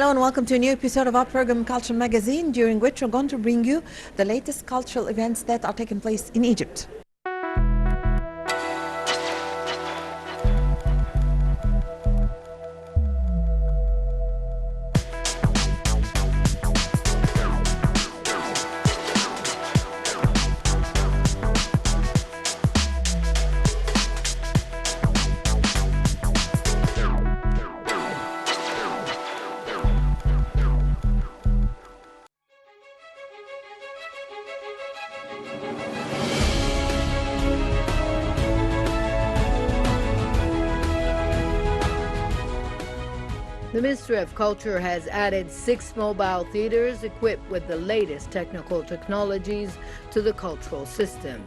Hello and welcome to a new episode of our program Culture Magazine, during which we're going to bring you the latest cultural events that are taking place in Egypt. The Ministry of Culture has added 6 mobile theaters equipped with the latest technical technologies to the cultural system.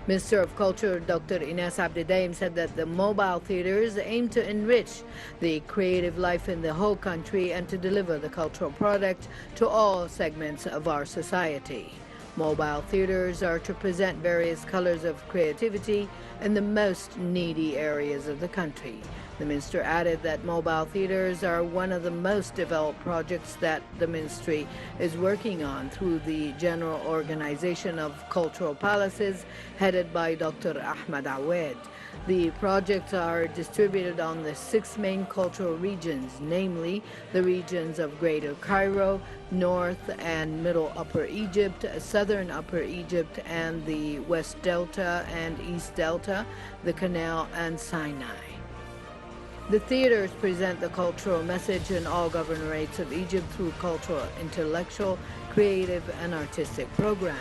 Minister of Culture Dr. Ines Abdidaim said that the mobile theaters aim to enrich the creative life in the whole country and to deliver the cultural product to all segments of our society. Mobile theaters are to present various colors of creativity in the most needy areas of the country. The minister added that mobile theaters are one of the most developed projects that the ministry is working on through the General Organization of Cultural Palaces headed by Dr. Ahmed Awad. The projects are distributed on the 6 main cultural regions, namely the regions of Greater Cairo, North and Middle Upper Egypt, Southern Upper Egypt, and the West Delta and East Delta, the Canal, and Sinai. The theaters present the cultural message in all governorates of Egypt through cultural, intellectual, creative, and artistic programs.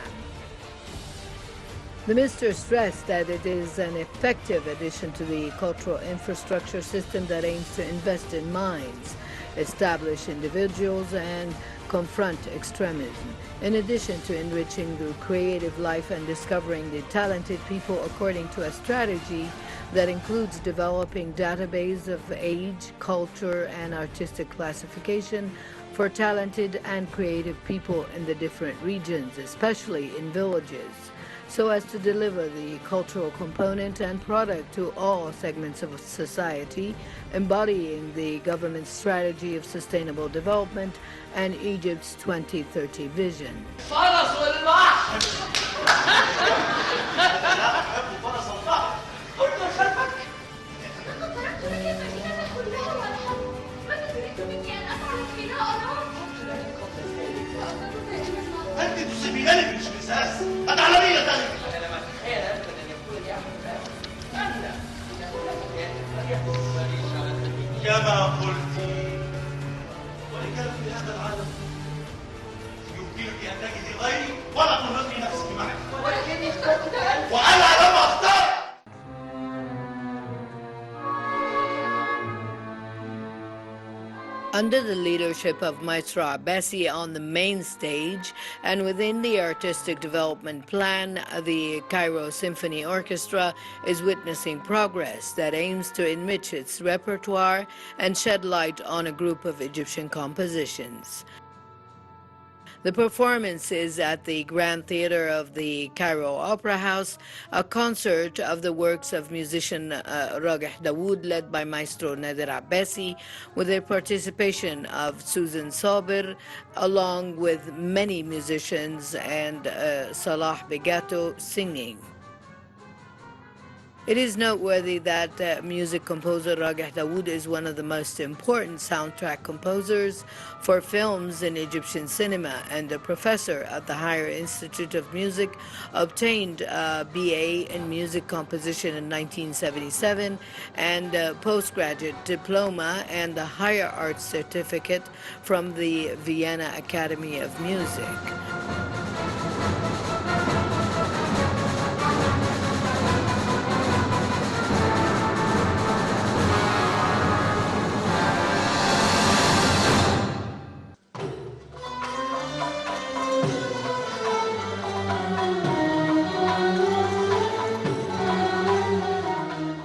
The minister stressed that it is an effective addition to the cultural infrastructure system that aims to invest in minds, establish individuals, and confront extremism, in addition to enriching the creative life and discovering the talented people according to a strategy that includes developing database of age, culture, and artistic classification for talented and creative people in the different regions, especially in villages, so as to deliver the cultural component and product to all segments of society, embodying the government's strategy of sustainable development and Egypt's 2030 vision. كما قلت ولكان في هذا العالم يمكنك ان تجدي غيري ولا ترهقي نفسك معي ولكني اخترت وانا لم اختار. Under the leadership of Maestro Abbasi on the main stage and within the artistic development plan, the Cairo Symphony Orchestra is witnessing progress that aims to enrich its repertoire and shed light on a group of Egyptian compositions. The performance is at the Grand Theater of the Cairo Opera House, a concert of the works of musician Rageh Dawood, led by Maestro Nader Abbasi, with the participation of Susan Sabir, along with many musicians, and Salah Begato singing. It is noteworthy that music composer Rageh Dawood is one of the most important soundtrack composers for films in Egyptian cinema, and a professor at the Higher Institute of Music, obtained a BA in music composition in 1977 and a postgraduate diploma and a higher arts certificate from the Vienna Academy of Music.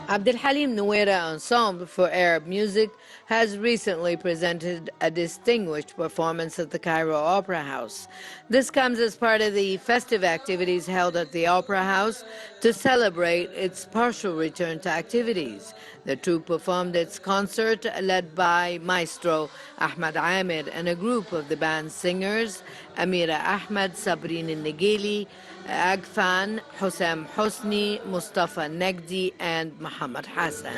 Abdelhalim Nouera Ensemble for Arab Music has recently presented a distinguished performance at the Cairo Opera House. This comes as part of the festive activities held at the Opera House to celebrate its partial return to activities. The troupe performed its concert led by Maestro Ahmad Ahmed and a group of the band's singers, Amira Ahmed, Sabrin Al-Nigeli, Agfan, Hussam Hosni, Mustafa Negdi, and Muhammad Hassan.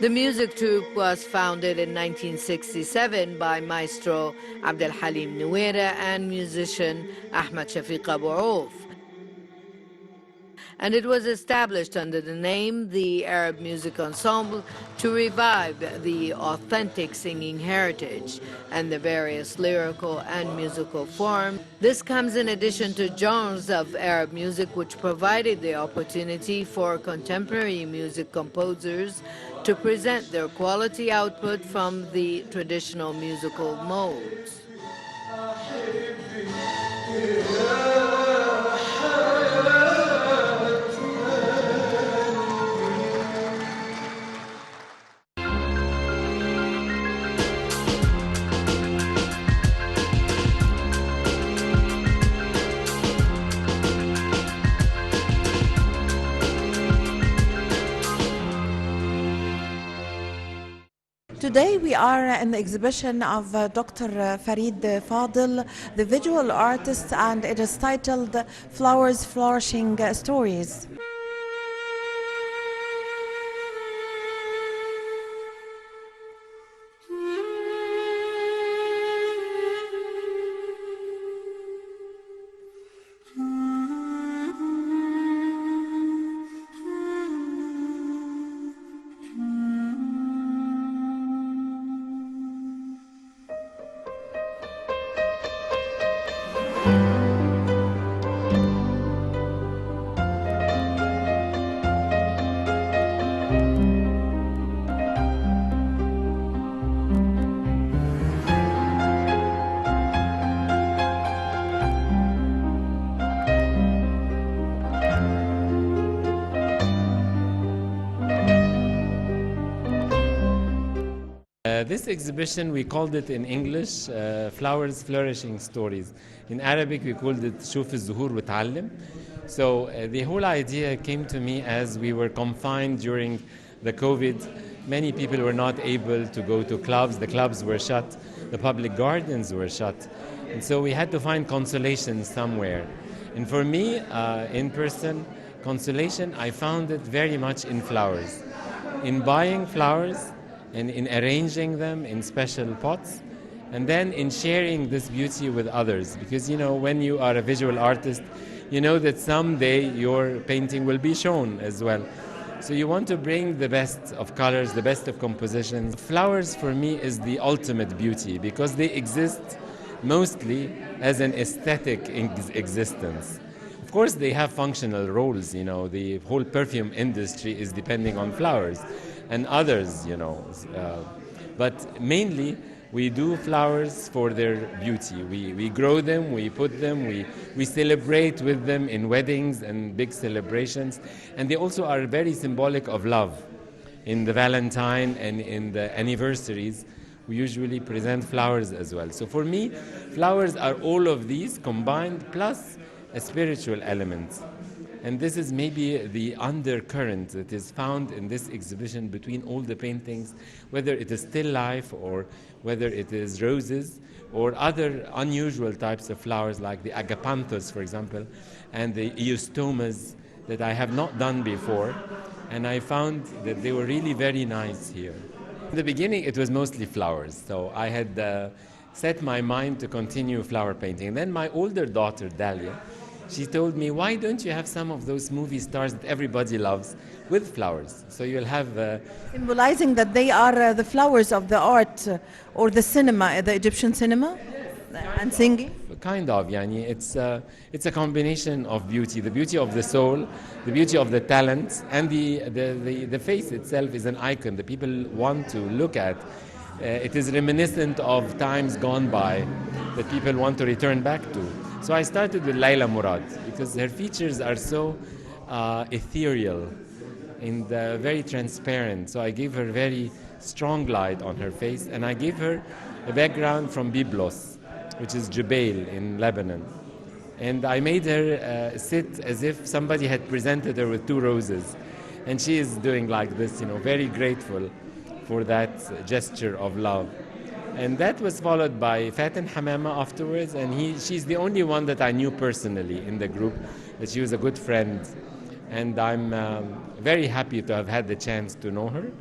The music troupe was founded in 1967 by Maestro Abdelhalim Nouera and musician Ahmad Shafiq Abu Auf. And it was established under the name the Arab Music Ensemble to revive the authentic singing heritage and the various lyrical and musical forms. This comes in addition to genres of Arab music which provided the opportunity for contemporary music composers to present their quality output from the traditional musical modes. Today we are in the exhibition of Dr. Farid Fadil, the visual artist, and it is titled Flowers Flourishing Stories. This exhibition, we called it in English, Flowers Flourishing Stories. In Arabic, we called it شوف الزهور وتعلم. So the whole idea came to me as we were confined during the COVID. Many people were not able to go to clubs. The clubs were shut. The public gardens were shut. And so we had to find consolation somewhere. And for me, in person, consolation, I found it very much in flowers. In buying flowers, and in arranging them in special pots, and then in sharing this beauty with others. Because, you know, when you are a visual artist, you know that someday your painting will be shown as well. So you want to bring the best of colors, the best of compositions. Flowers for me is the ultimate beauty because they exist mostly as an aesthetic existence. Of course, they have functional roles, you know, the whole perfume industry is depending on flowers. And others, you know. But mainly, we do flowers for their beauty. We grow them, we put them, we celebrate with them in weddings and big celebrations. And they also are very symbolic of love. In the Valentine and in the anniversaries, we usually present flowers as well. So for me, flowers are all of these combined plus a spiritual element. And this is maybe the undercurrent that is found in this exhibition between all the paintings, whether it is still life or whether it is roses or other unusual types of flowers like the agapanthus, for example, and the eostomas that I have not done before. And I found that they were really very nice here. In the beginning, it was mostly flowers. So I had set my mind to continue flower painting. And then my older daughter, Dalia, she told me, why don't you have some of those movie stars that everybody loves with flowers? So you'll have Symbolizing that they are the flowers of the art or the cinema, the Egyptian cinema, and singing. kind of, yani it's a combination of beauty, the beauty of the soul, the beauty of the talent, and the face itself is an icon that people want to look at. It is reminiscent of times gone by that people want to return back to. So I started with Layla Murad because her features are so ethereal and very transparent. So I gave her very strong light on her face, and I gave her a background from Byblos, which is Jubail in Lebanon. And I made her sit as if somebody had presented her with two roses. And she is doing like this, very grateful for that gesture of love. And that was followed by Fatin Hamama afterwards, and she's the only one that I knew personally in the group, that she was a good friend. And I'm very happy to have had the chance to know her.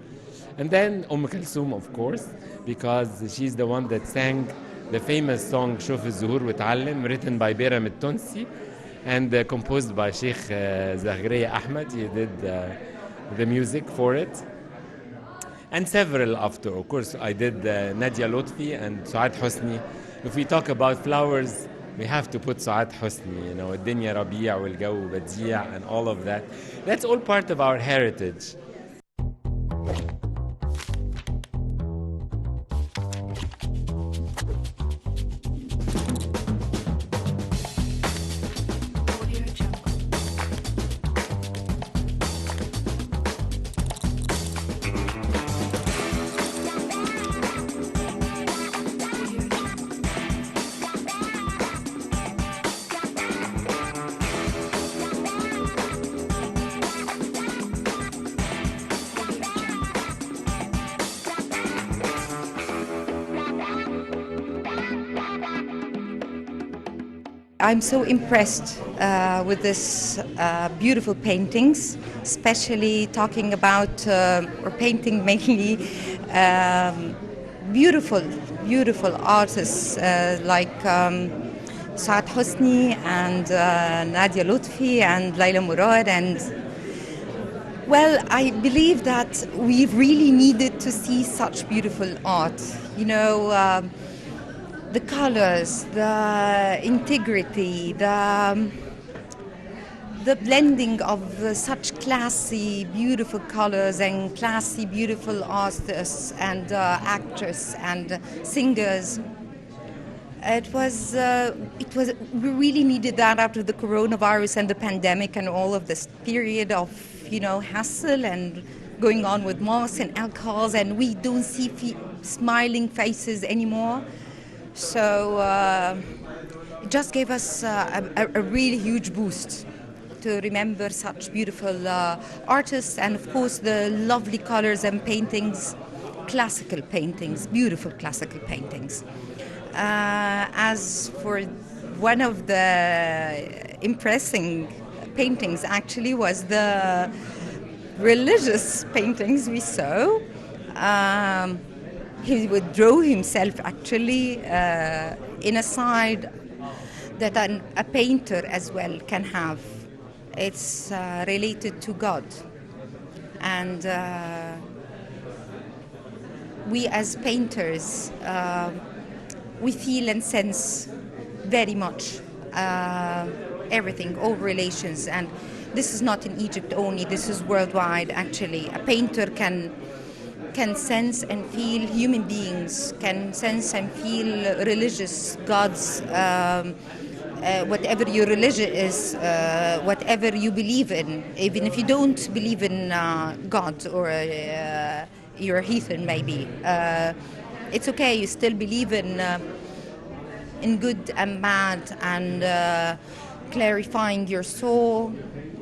And then Kulthum, of course, because she's the one that sang the famous song شوف الزهور وتعلم, written by Bayram al-Tunsi and composed by Sheikh Zaghriya Ahmed. He did the music for it. And several after, of course, I did Nadia Lotfi and Suad Hosni. If we talk about flowers, we have to put Suad Hosni, الدنيا ربيع والجو بديع and all of that. That's all part of our heritage. I'm so impressed with this beautiful paintings, especially talking about or painting mainly beautiful artists like Suad Hosni and Nadia Lotfi and Layla Murad. And well, I believe that we really needed to see such beautiful art. The colors, the integrity, the blending of such classy, beautiful colors and classy, beautiful artists and actors and singers. We really needed that after the coronavirus and the pandemic and all of this period of, hassle and going on with masks and alcohols, and we don't see smiling faces anymore. So it just gave us a really huge boost to remember such beautiful artists, and of course the lovely colors and paintings, classical paintings, beautiful classical paintings. As for one of the impressing paintings actually was the religious paintings we saw. He would draw himself actually in a side that a painter as well can have. It's related to God. And we as painters, we feel and sense very much everything, all relations. And this is not in Egypt only, this is worldwide actually. A painter can sense and feel human beings, can sense and feel religious gods, whatever your religion is, whatever you believe in, even if you don't believe in God or you're a heathen maybe. It's okay, you still believe in good and bad and clarifying your soul.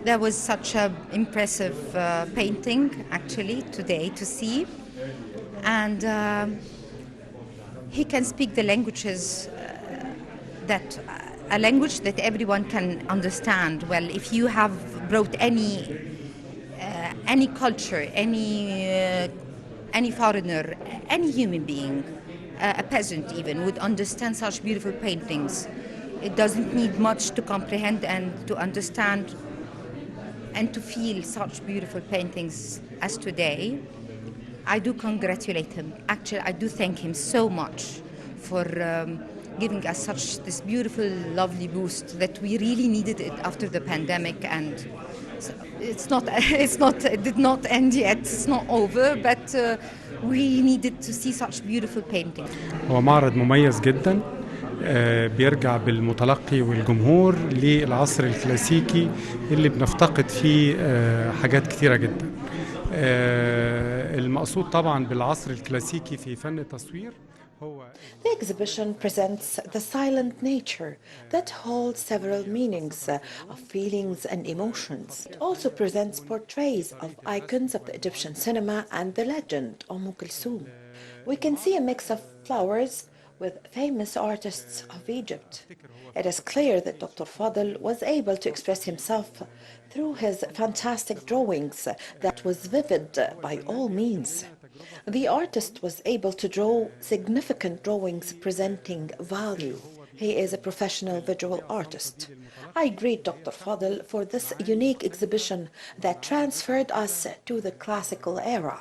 There was such an impressive painting actually today to see. And he can speak the languages a language that everyone can understand. Well, if you have brought any culture, any foreigner, any human being, a peasant even, would understand such beautiful paintings. It doesn't need much to comprehend and to understand and to feel such beautiful paintings as today. I do congratulate him. Actually, I do thank him so much for giving us such this beautiful, lovely boost that we really needed it after the pandemic. And it did not end yet. It's not over, but we needed to see such beautiful paintings. هو معرض مميز جدا، بيرجع بالمتلقي والجمهور للعصر الكلاسيكي اللي بنفتقد فيه حاجات كتيرة جدا. المقصود طبعا بالعصر الكلاسيكي في فن التصوير هو The exhibition presents the silent nature that holds several meanings of feelings and emotions. It also presents portraits of icons of the Egyptian cinema and the legend Umm Kulthum. We can see a mix of flowers with famous artists of Egypt. It is clear that Dr. Fadl was able to express himself through his fantastic drawings that was vivid by all means. The artist was able to draw significant drawings presenting value. He is a professional visual artist. I greet Dr. Fadl for this unique exhibition that transferred us to the classical era.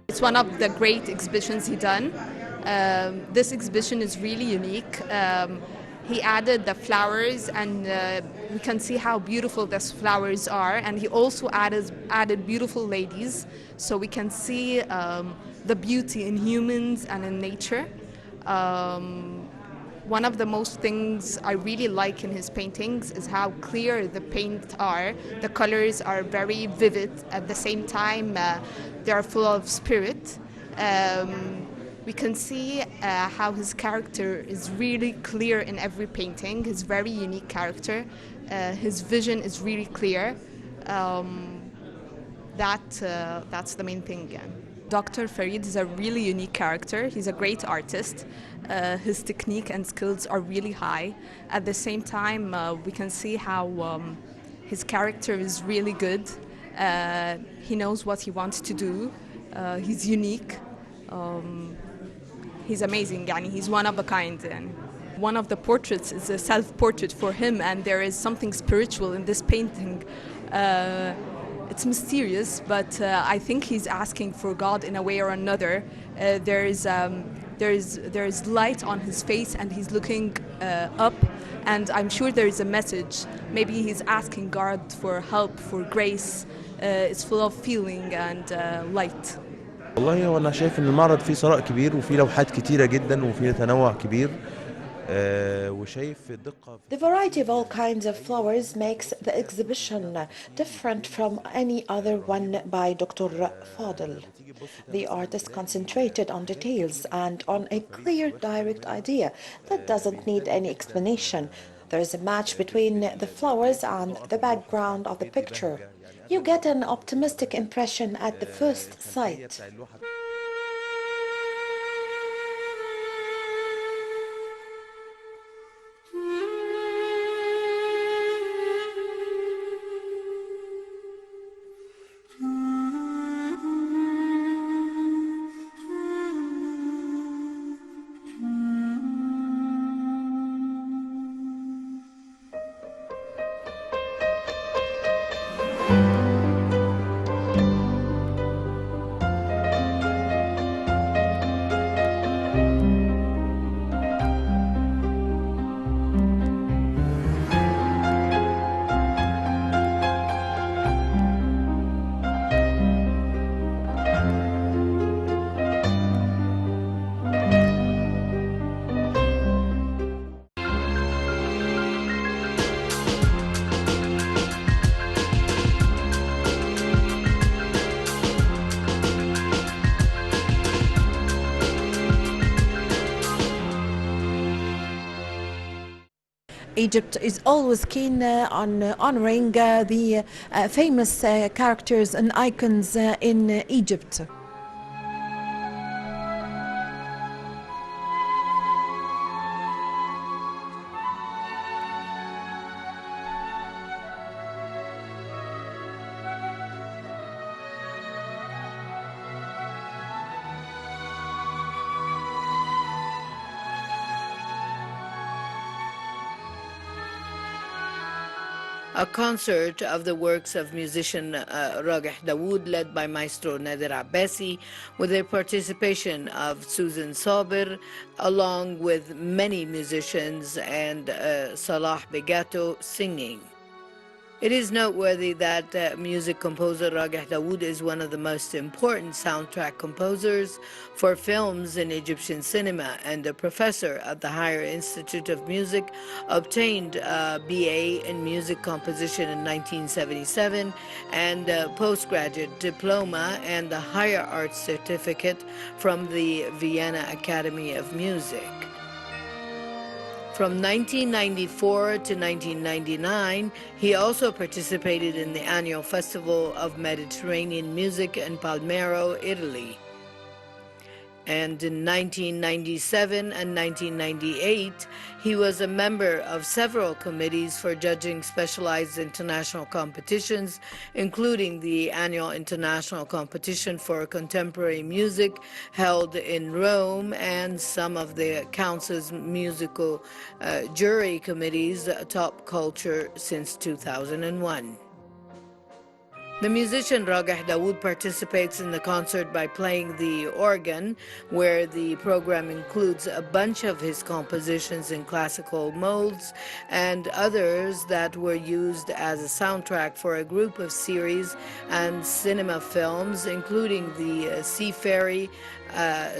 It's one of the great exhibitions he done. This exhibition is really unique. He added the flowers, and we can see how beautiful these flowers are. And he also added beautiful ladies, so we can see the beauty in humans and in nature. One of the most things I really like in his paintings is how clear the paint are. The colors are very vivid. At the same time, they are full of spirit. We can see how his character is really clear in every painting. His very unique character. His vision is really clear. That's the main thing again. Dr. Farid is a really unique character. He's a great artist. His technique and skills are really high. At the same time, we can see how his character is really good. He knows what he wants to do. He's unique. He's amazing. Yani, he's one of a kind. And one of the portraits is a self-portrait for him, and there is something spiritual in this painting. It's mysterious, but I think he's asking for God in a way or another. There's light on his face, and he's looking up, and I'm sure there is a message. Maybe he's asking God for help, for grace. It's full of feeling and light. والله وانا شايف ان المعرض فيه ثراء كبير وفيه لوحات كتيرة جدا وفيه تنوع كبير. The variety of all kinds of flowers makes the exhibition different from any other one by Dr. Fadl. The artist concentrated on details and on a clear, direct idea that doesn't need any explanation. There is a match between the flowers and the background of the picture. You get an optimistic impression at the first sight. Egypt is always keen on honoring the famous characters and icons in Egypt. A concert of the works of musician Rageh Dawood, led by Maestro Nader Abbasi, with the participation of Susan Sabir, along with many musicians, and Salah Begato singing. It is noteworthy that music composer Rageh Dawood is one of the most important soundtrack composers for films in Egyptian cinema, and a professor at the Higher Institute of Music, obtained a BA in music composition in 1977 and a postgraduate diploma and a higher arts certificate from the Vienna Academy of Music. From 1994 to 1999, he also participated in the annual Festival of Mediterranean Music in Palmero, Italy. And in 1997 and 1998, he was a member of several committees for judging specialized international competitions, including the annual International Competition for Contemporary Music held in Rome, and some of the Council's musical jury committees, Top Culture, since 2001. The musician Rageh Dawood participates in the concert by playing the organ, where the program includes a bunch of his compositions in classical modes and others that were used as a soundtrack for a group of series and cinema films, including the Seafaring,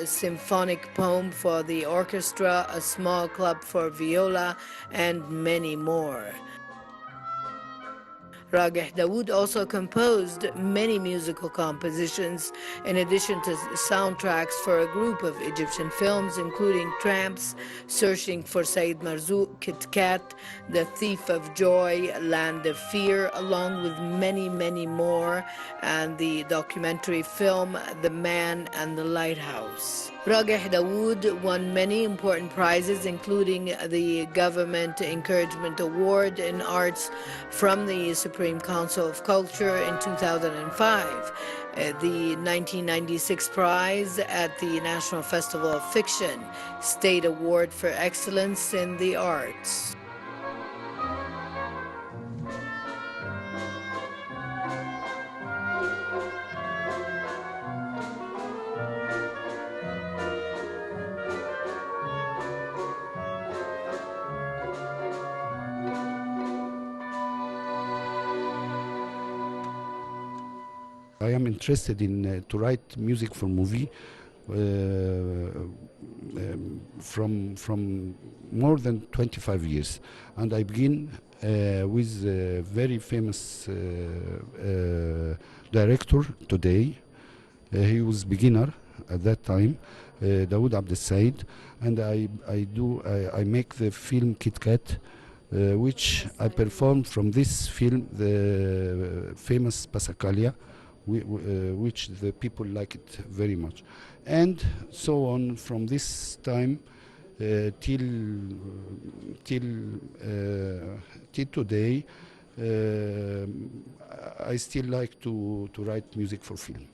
symphonic poem for the orchestra, A Small Club for Viola, and many more. Rageh Dawood also composed many musical compositions in addition to soundtracks for a group of Egyptian films, including Tramps, Searching for Said Marzouk, Kit Kat, The Thief of Joy, Land of Fear, along with many, many more, and the documentary film The Man and the Lighthouse. Rageh Dawood won many important prizes, including the Government Encouragement Award in Arts from the Supreme Council of Culture in 2005, the 1996 prize at the National Festival of Fiction, State Award for Excellence in the Arts. I am interested in to write music for movie from more than 25 years, and I begin with a very famous director today. He was beginner at that time, Dawood Abdessaid, and I make the film Kit Kat, which I performed from this film, the famous Passacaglia, which the people like it very much, and so on from this time till today. I still like to write music for film.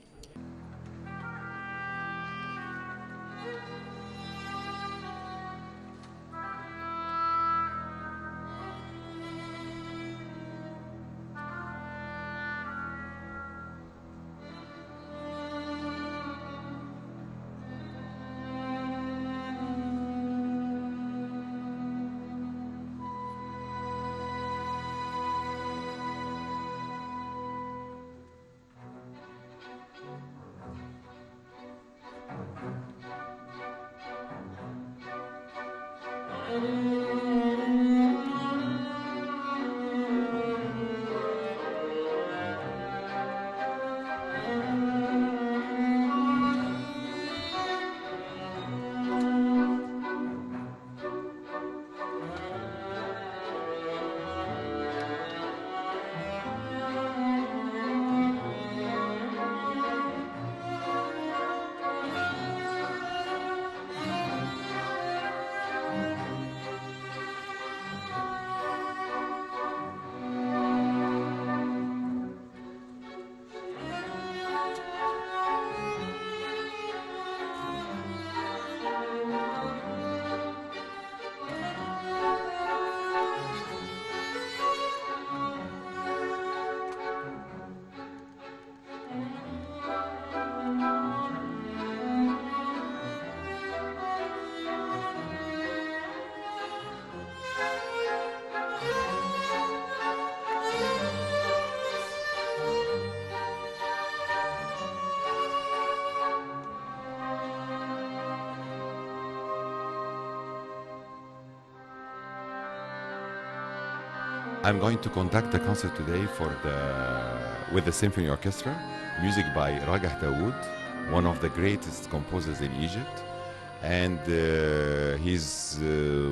I'm going to conduct the concert today with the Symphony Orchestra, music by Ragah Dawood, one of the greatest composers in Egypt. And he's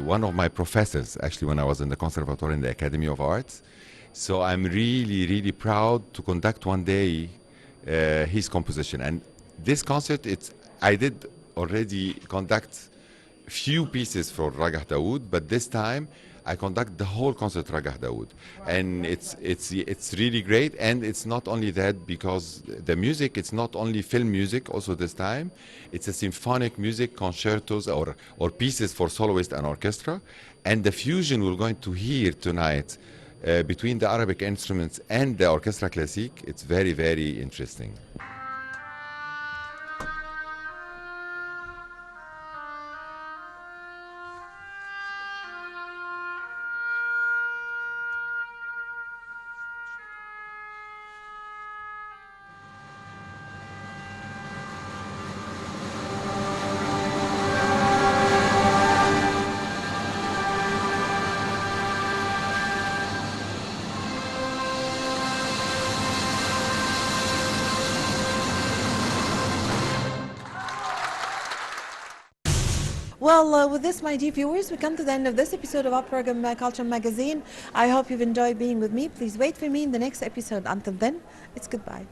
one of my professors, actually, when I was in the Conservatoire in the Academy of Arts. So I'm really, really proud to conduct one day his composition. And this concert, I did already conduct few pieces for Ragah Dawood, but this time I conduct the whole concert Ragah Dawood, and it's really great. And it's not only that, because the music, it's not only film music. Also this time, it's a symphonic music, concertos or pieces for soloist and orchestra, and the fusion we're going to hear tonight between the Arabic instruments and the orchestra classique. It's very, very interesting. Well, with this, my dear viewers, we come to the end of this episode of our program, Culture Magazine. I hope you've enjoyed being with me. Please wait for me in the next episode. Until then, it's goodbye.